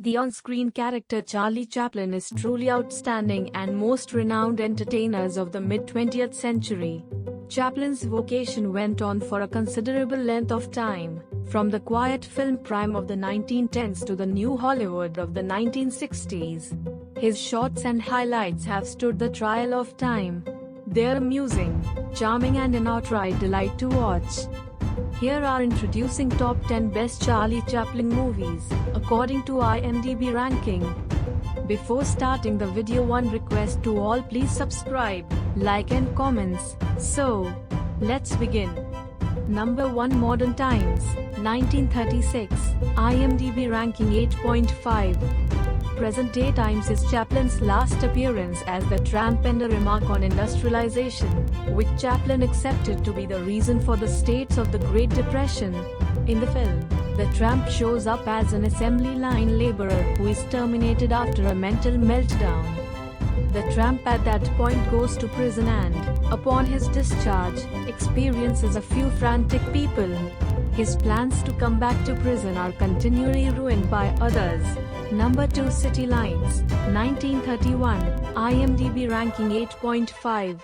The on-screen character Charlie Chaplin is truly outstanding and most renowned entertainers of the mid-20th century. Chaplin's vocation went on for a considerable length of time, from the quiet film prime of the 1910s to the new Hollywood of the 1960s. His shorts and highlights have stood the trial of time. They're amusing, charming and an outright delight to watch. Here are introducing top 10 best Charlie Chaplin movies, according to IMDb ranking. Before starting the video, one request to all: please subscribe, like and comments. So, let's begin. Number 1, Modern Times, 1936, IMDb ranking 8.5. Present-day Times is Chaplin's last appearance as the Tramp and a remark on industrialization, which Chaplin accepted to be the reason for the states of the Great Depression. In the film, the Tramp shows up as an assembly line laborer who is terminated after a mental meltdown. The Tramp at that point goes to prison and, upon his discharge, experiences a few frantic people. His plans to come back to prison are continually ruined by others. Number 2, City Lights, 1931, IMDb ranking 8.5.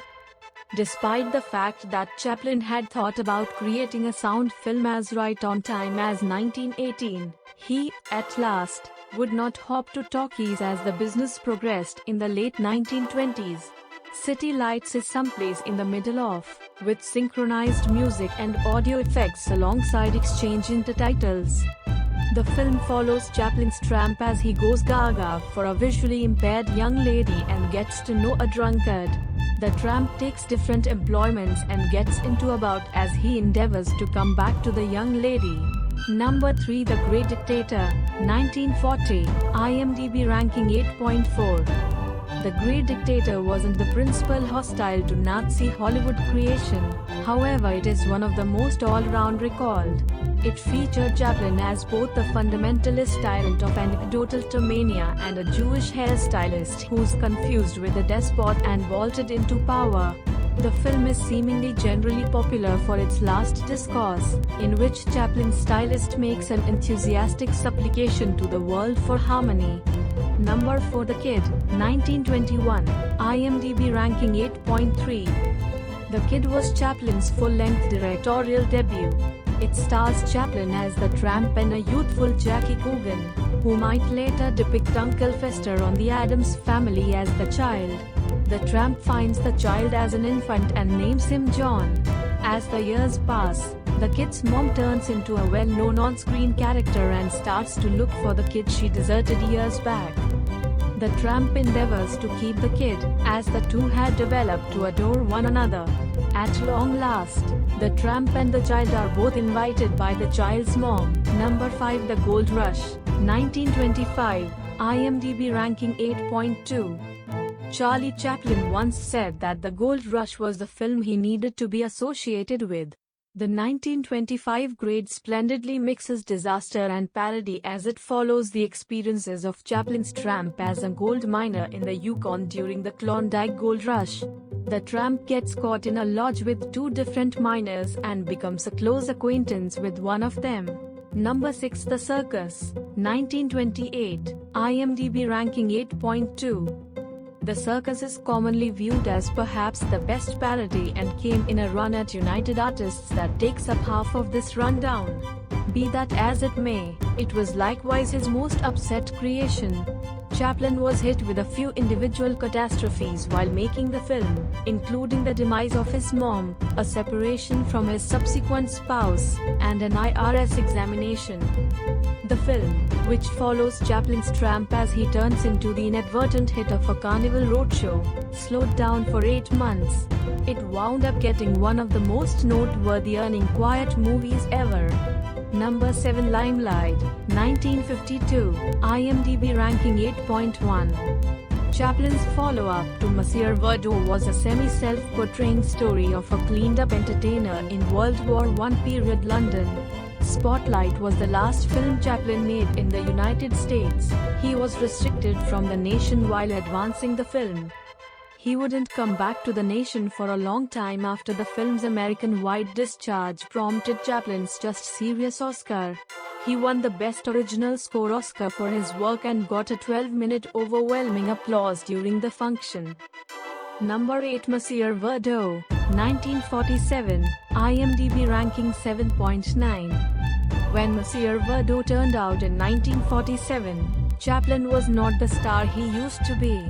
Despite the fact that Chaplin had thought about creating a sound film as right on time as 1918, he, at last, would not hop to talkies as the business progressed in the late 1920s. City Lights is someplace in the middle of, with synchronized music and audio effects alongside exchange intertitles. The film follows Chaplin's tramp as he goes gaga for a visually impaired young lady and gets to know a drunkard. The tramp takes different employments and gets into a bout as he endeavors to come back to the young lady. Number 3, The Great Dictator, 1940, IMDb ranking 8.4. The Great Dictator wasn't the principal hostile to Nazi Hollywood creation, however it is one of the most all-round recalled. It featured Chaplin as both the fundamentalist tyrant of anecdotal mania and a Jewish hairstylist who's confused with a despot and vaulted into power. The film is seemingly generally popular for its last discourse, in which Chaplin's stylist makes an enthusiastic supplication to the world for harmony. Number 4, The Kid, 1921, IMDb ranking 8.3. The Kid was Chaplin's full-length directorial debut. It stars Chaplin as the tramp and a youthful Jackie Coogan, who might later depict Uncle Fester on The Addams Family as the child. The tramp finds the child as an infant and names him John. As the years pass, the kid's mom turns into a well-known on-screen character and starts to look for the kid she deserted years back. The tramp endeavors to keep the kid, as the two had developed to adore one another. At long last, the tramp and the child are both invited by the child's mom. Number 5, The Gold Rush, 1925, IMDb ranking 8.2. Charlie Chaplin once said that The Gold Rush was the film he needed to be associated with. The 1925 grade splendidly mixes disaster and parody as it follows the experiences of Chaplin's tramp as a gold miner in the Yukon during the Klondike Gold Rush. The tramp gets caught in a lodge with two different miners and becomes a close acquaintance with one of them. Number 6, The Circus, 1928, IMDb ranking 8.2. The Circus is commonly viewed as perhaps the best parody and came in a run at United Artists that takes up half of this rundown. Be that as it may, it was likewise his most upset creation. Chaplin was hit with a few individual catastrophes while making the film, including the demise of his mom, a separation from his subsequent spouse, and an IRS examination. The film, which follows Chaplin's tramp as he turns into the inadvertent hit of a Carnival Roadshow, slowed down for 8 months. It wound up getting one of the most noteworthy earning quiet movies ever. Number 7, Limelight, 1952, IMDb ranking 8.1. Chaplin's follow-up to Monsieur Verdoux was a semi-self-portraying story of a cleaned-up entertainer in World War I period London. Spotlight was the last film Chaplin made in the United States. He was restricted from the nation while advancing the film. He wouldn't come back to the nation for a long time after the film's American-wide discharge prompted Chaplin's just serious Oscar. He won the Best Original Score Oscar for his work and got a 12-minute overwhelming applause during the function. Number 8. Monsieur Verdeau, 1947, IMDb ranking 7.9. When Monsieur Verdeau turned out in 1947, Chaplin was not the star he used to be.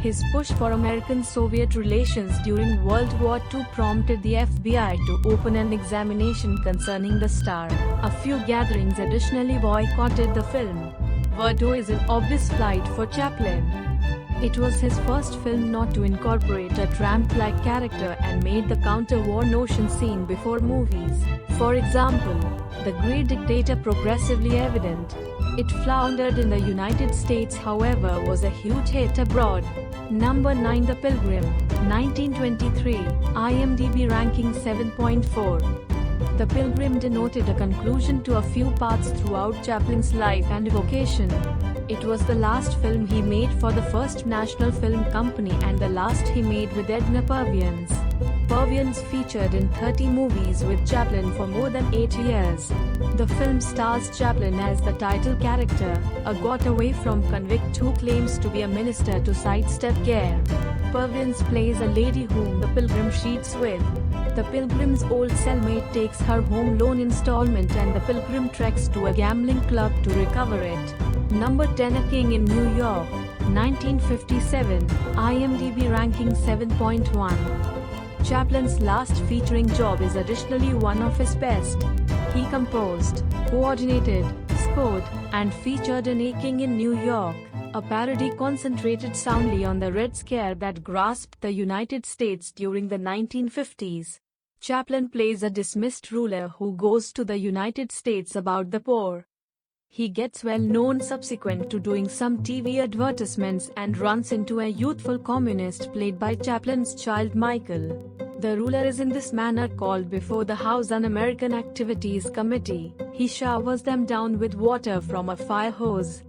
His push for American-Soviet relations during World War II prompted the FBI to open an examination concerning the star. A few gatherings additionally boycotted the film. Verdeau is in obvious flight for Chaplin. It was his first film not to incorporate a tramp-like character and made the counter-war notion seen before movies. For example, The Great Dictator progressively evident. It floundered in the United States, however, was a huge hit abroad. Number 9. The Pilgrim, 1923, IMDb ranking 7.4. The Pilgrim denoted a conclusion to a few parts throughout Chaplin's life and vocation. It was the last film he made for the First National Film Company and the last he made with Edna Purviance. Purviance featured in 30 movies with Chaplin for more than 8 years. The film stars Chaplin as the title character, a got-away from convict who claims to be a minister to sidestep care. Purviance plays a lady whom the pilgrim cheats with. The pilgrim's old cellmate takes her home loan installment and the pilgrim treks to a gambling club to recover it. Number 10. A King in New York, 1957, IMDb ranking 7.1. Chaplin's last featuring job is additionally one of his best. He composed, coordinated, scored, and featured in A King in New York, a parody concentrated soundly on the Red Scare that grasped the United States during the 1950s. Chaplin plays a dismissed ruler who goes to the United States about the poor. He gets well known subsequent to doing some TV advertisements and runs into a youthful communist played by Chaplin's child Michael. The ruler is in this manner called before the House Un-American Activities Committee. He showers them down with water from a fire hose.